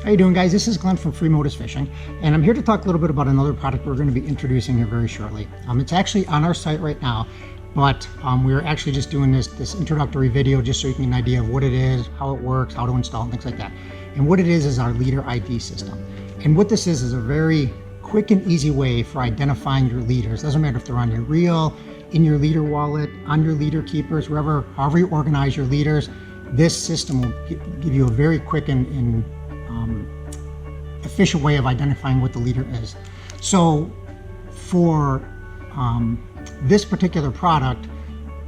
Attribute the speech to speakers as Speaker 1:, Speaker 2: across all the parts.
Speaker 1: How you doing, guys? This is Glenn from Free Modus Fishing, and I'm here to talk a little bit about another product we're going to be introducing here very shortly. It's actually on our site right now, but we're actually just doing this introductory video just so you can get an idea of what it is, how it works, how to install, and things like that. And what it is our leader ID system. And what this is a very quick and easy way for identifying your leaders. Doesn't matter if they're on your reel, in your leader wallet, on your leader keepers, however you organize your leaders. This system will give you a very quick and efficient way of identifying what the leader is. So for this particular product,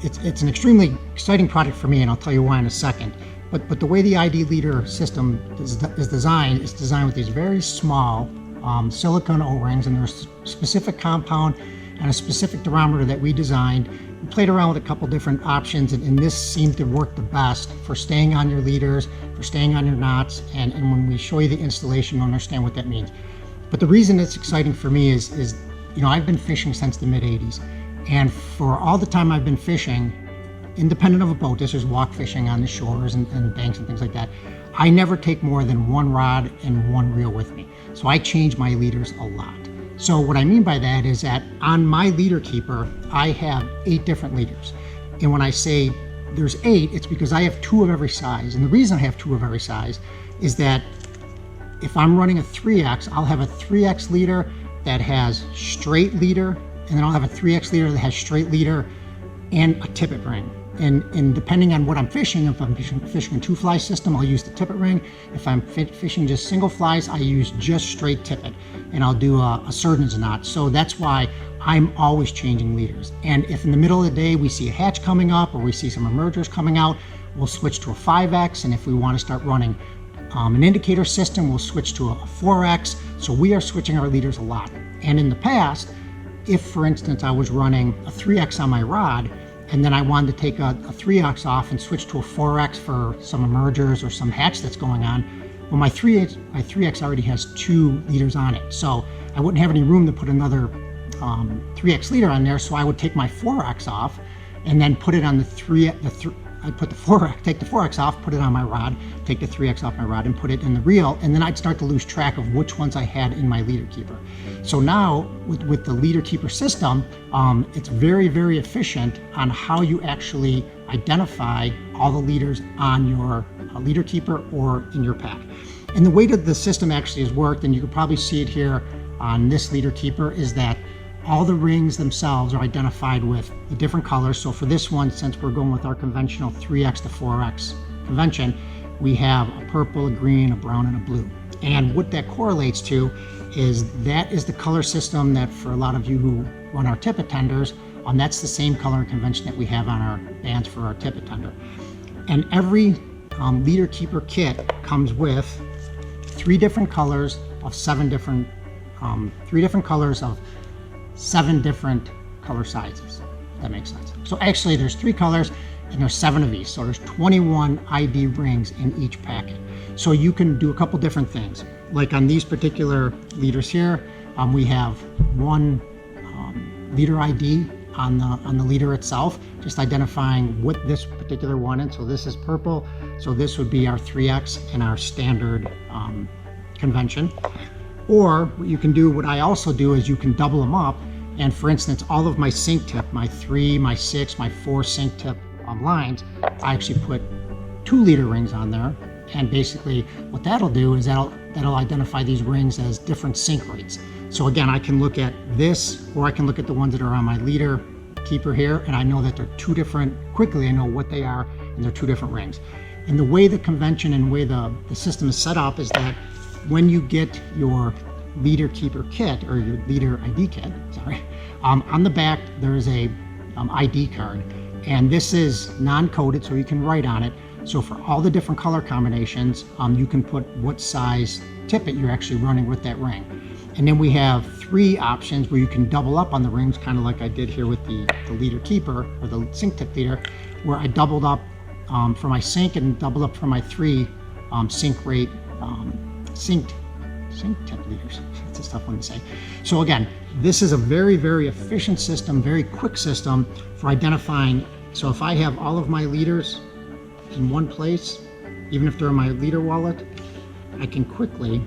Speaker 1: it's an extremely exciting product for me, and I'll tell you why in a second. But the way the ID leader system is designed with these very small silicone O-rings, and there's a specific compound and a specific durometer that we designed. We played around with a couple different options, and this seemed to work the best for staying on your leaders, for staying on your knots, and when we show you the installation, you'll understand what that means. But the reason it's exciting for me is I've been fishing since the mid-'80s, and for all the time I've been fishing, independent of a boat, this is walk fishing on the shores and banks and things like that, I never take more than one rod and one reel with me. So I change my leaders a lot. So what I mean by that is that on my leader keeper, I have 8 different leaders. And when I say there's 8, it's because I have 2 of every size. And the reason I have 2 of every size is that if I'm running a 3X, I'll have a 3X leader that has straight leader, and then I'll have a 3X leader that has straight leader and a tippet ring. And depending on what I'm fishing, if I'm fishing a 2-fly system, I'll use the tippet ring. If I'm fishing just single flies, I use just straight tippet, and I'll do a surgeon's knot. So that's why I'm always changing leaders. And if in the middle of the day we see a hatch coming up or we see some emergers coming out, we'll switch to a 5X. And if we want to start running an indicator system, we'll switch to a 4X. So we are switching our leaders a lot. And in the past, if for instance I was running a 3X on my rod, and then I wanted to take a 3X off and switch to a 4X for some emergers or some hatch that's going on, well, my 3X already has 2 leaders on it. So I wouldn't have any room to put another 3X leader on there. So I would take my 4X off and then put it on I'd take the 4X off, put it on my rod, take the 3X off my rod and put it in the reel, and then I'd start to lose track of which ones I had in my leader keeper. So now with the leader keeper system, it's very, very efficient on how you actually identify all the leaders on your leader keeper or in your pack. And the way that the system actually has worked, and you can probably see it here on this leader keeper, is that all the rings themselves are identified with the different colors. So for this one, since we're going with our conventional 3X to 4X convention, we have a purple, a green, a brown, and a blue. And what that correlates to is that is the color system that for a lot of you who run our tippet tenders, that's the same color and convention that we have on our bands for our tippet tender. And every leader keeper kit comes with 3 different colors of 7 different, 3 different colors of 7 different color sizes. If that makes sense. So actually there's 3 colors and there's 7 of each. So there's 21 ID rings in each packet. So you can do a couple different things. Like on these particular leaders here, we have 1 leader ID on the leader itself, just identifying what this particular one is. So this is purple. So this would be our 3X and our standard convention. Or what you can do, what I also do, is you can double them up. And for instance, all of my sink tip, my 3, my 6, my 4 sink tip lines, I actually put 2 leader rings on there. And basically what that'll do is that'll identify these rings as different sink rates. So again, I can look at this, or I can look at the ones that are on my leader keeper here, and I know that they're 2 different, quickly I know what they are, and they're 2 different rings. And the way the convention and the way the system is set up is that when you get your leader keeper kit, or your leader ID kit, on the back there is a ID card, and this is non-coded, so you can write on it. So for all the different color combinations, you can put what size tippet you're actually running with that ring. And then we have 3 options where you can double up on the rings, kind of like I did here with the leader keeper, or the sink tip leader, where I doubled up for my sink and doubled up for my 3 sink rate sink tip leaders. That's a tough one to say. So again, this is a very, very efficient system, very quick system for identifying. So if I have all of my leaders in one place, even if they're in my leader wallet, I can quickly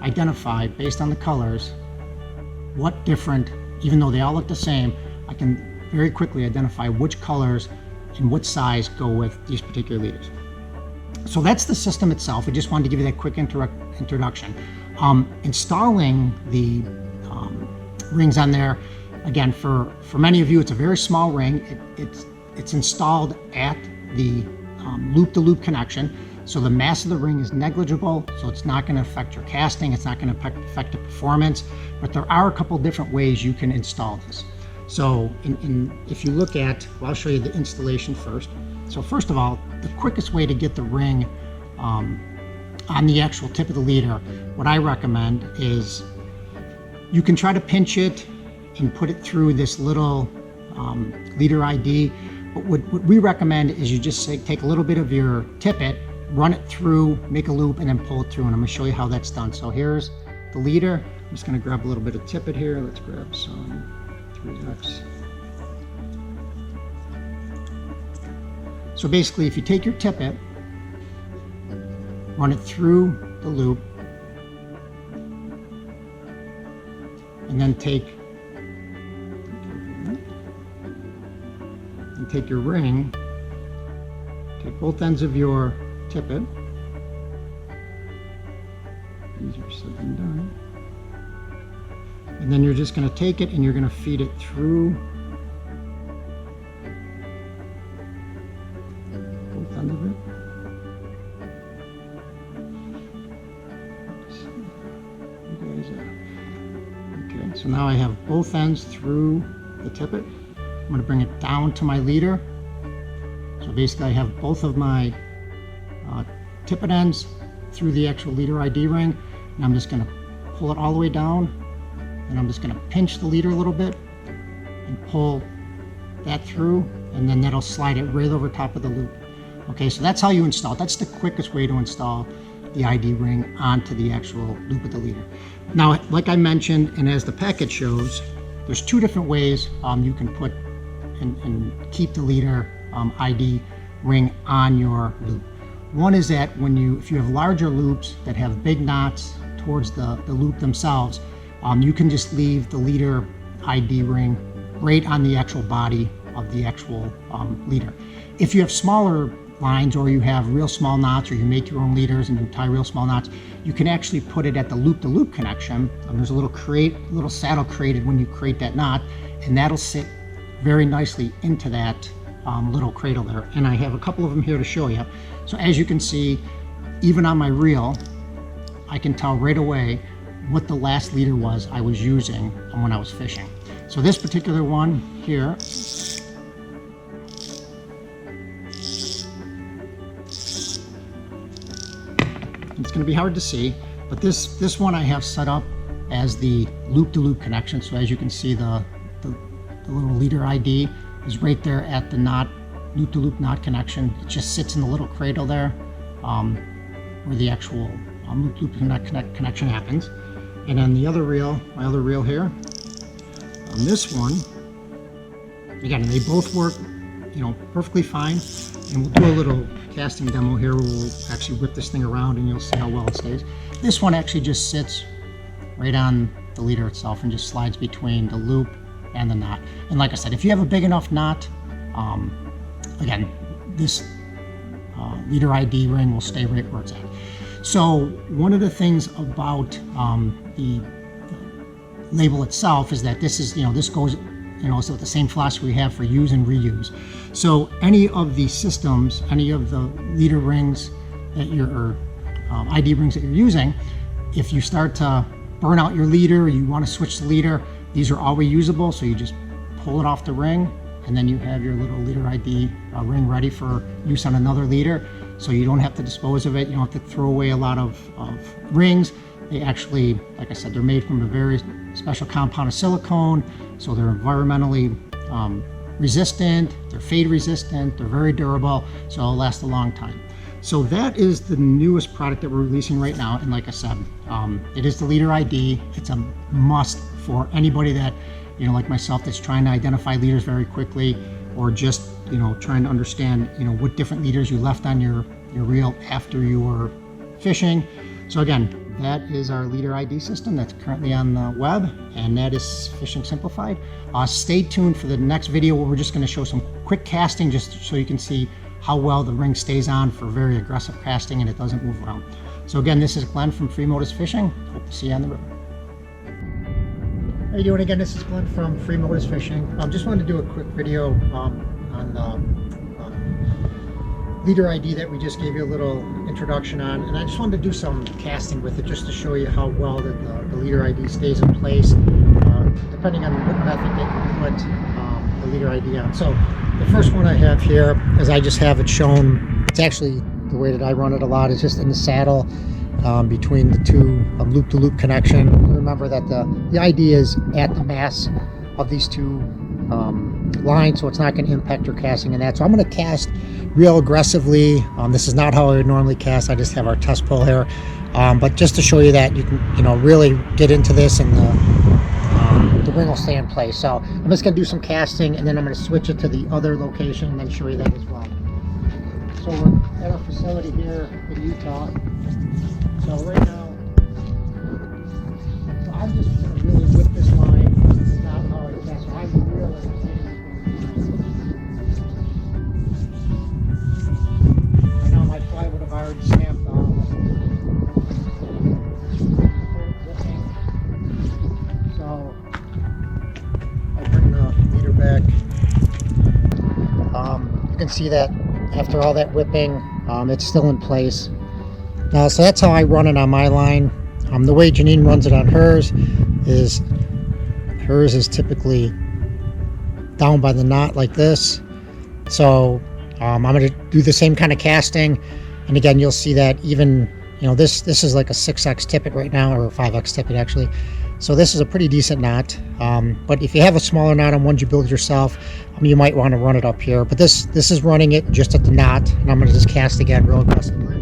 Speaker 1: identify, based on the colors, what different, even though they all look the same, I can very quickly identify which colors and what size go with these particular leaders. So that's the system itself. I just wanted to give you that quick introduction. Installing the rings on there, again, for many of you, it's a very small ring. It's installed at the loop-to-loop connection. So the mass of the ring is negligible, so it's not going to affect your casting, it's not going to affect the performance, but there are a couple different ways you can install this. So if you look at, well, I'll show you the installation first. So first of all, the quickest way to get the ring on the actual tip of the leader, what I recommend is you can try to pinch it and put it through this little leader ID, but what we recommend is you just take a little bit of your tippet, run it through, make a loop, and then pull it through, and I'm going to show you how that's done. So here's the leader. I'm just going to grab a little bit of tippet here. Let's grab some 3X. So basically, if you take your tippet, run it through the loop, and then take your ring, take both ends of your tippet, easier said than done, and then you're just going to take it and you're going to feed it through both ends of it. Okay, so now I have both ends through the tippet. I'm going to bring it down to my leader. So basically I have both of my tippet ends through the actual leader ID ring, and I'm just going to pull it all the way down, and I'm just going to pinch the leader a little bit and pull that through, and then that'll slide it right over top of the loop. Okay, so that's how you install it. That's the quickest way to install the ID ring onto the actual loop of the leader. Now, like I mentioned, and as the packet shows, there's two different ways you can put and keep the leader ID ring on your loop. One is that if you have larger loops that have big knots towards the loop themselves, you can just leave the leader ID ring right on the actual body of the actual leader. If you have smaller lines, or you have real small knots, or you make your own leaders and you tie real small knots, you can actually put it at the loop-to-loop connection. There's a little saddle created when you create that knot, and that'll sit very nicely into that little cradle there. And I have a couple of them here to show you. So as you can see, even on my reel, I can tell right away what the last leader was I was using when I was fishing. So this particular one here, it's going to be hard to see, but this one I have set up as the loop-to-loop connection. So as you can see, the little leader ID is right there at the knot, loop-to-loop knot connection. It just sits in the little cradle there where the actual loop-to-loop knot connection happens. And then the other reel, my other reel here, on this one, again, they both work, perfectly fine. And we'll do a little casting demo here where we'll actually whip this thing around and you'll see how well it stays. This one actually just sits right on the leader itself and just slides between the loop and the knot. And like I said, if you have a big enough knot, again, this leader ID ring will stay right where it's at. So one of the things about the label itself is that this is, this goes, so the same philosophy we have for use and reuse. So any of the systems, any of the leader rings that or ID rings that you're using, if you start to burn out your leader, or you want to switch the leader, these are all reusable. So you just pull it off the ring, and then you have your little leader ID ring ready for use on another leader. So you don't have to dispose of it. You don't have to throw away a lot of rings. They actually, like I said, they're made from a very special compound of silicone. So they're environmentally resistant, they're fade resistant, they're very durable, so it'll last a long time. So that is the newest product that we're releasing right now. And like I said, it is the leader ID. It's a must for anybody that, like myself, that's trying to identify leaders very quickly, or just, trying to understand, what different leaders you left on your reel after you were fishing. So again, that is our leader ID system that's currently on the web, and that is Fishing Simplified. Stay tuned for the next video where we're just going to show some quick casting just so you can see how well the ring stays on for very aggressive casting and it doesn't move around. So again, this is Glenn from Free Modus Fishing. Hope to see you on the river. How you doing? Again, this is Glenn from Free Modus Fishing. Just wanted to do a quick video on the leader ID that we just gave you a little introduction on, and I just wanted to do some casting with it just to show you how well the leader ID stays in place depending on what method that you put the leader ID on. So the first one I have here is I just have it shown. It's actually the way that I run it a lot is just in the saddle between the two loop-to-loop connection. Remember that the ID is at the mass of these two line, so it's not going to impact your casting in that. So I'm going to cast real aggressively. This is not how I would normally cast. I just have our test pull here, but just to show you that you can really get into this and the ring will stay in place. So I'm just going to do some casting and then I'm going to switch it to the other location and then show you that as well. So we're at our facility here in Utah. So right now, so I'm just going to really whip this line. This is not how I cast. So I'm really I would have already snapped off. So I bring the leader back. You can see that after all that whipping, it's still in place. So that's how I run it on my line. The way Janine runs it on hers is typically down by the knot like this. So I'm going to do the same kind of casting, and again you'll see that even this is like a 6x tippet right now, or a 5x tippet actually. So this is a pretty decent knot, but if you have a smaller knot on ones you build yourself, you might want to run it up here. But this is running it just at the knot, and I'm going to just cast again real aggressively.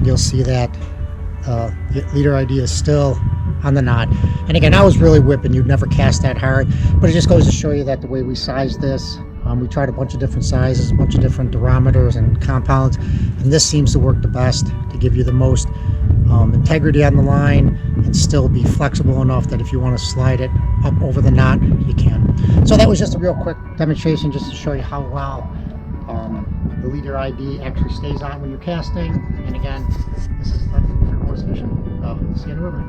Speaker 1: You'll see that the leader ID is still on the knot. And again, I was really whipping. You'd never cast that hard, but it just goes to show you that the way we size this, we tried a bunch of different sizes, a bunch of different diameters and compounds, and this seems to work the best to give you the most integrity on the line and still be flexible enough that if you want to slide it up over the knot, you can. So that was just a real quick demonstration just to show you how well the leader ID actually stays on when you're casting. And again, this is Free Modus Fishing. See you in the river.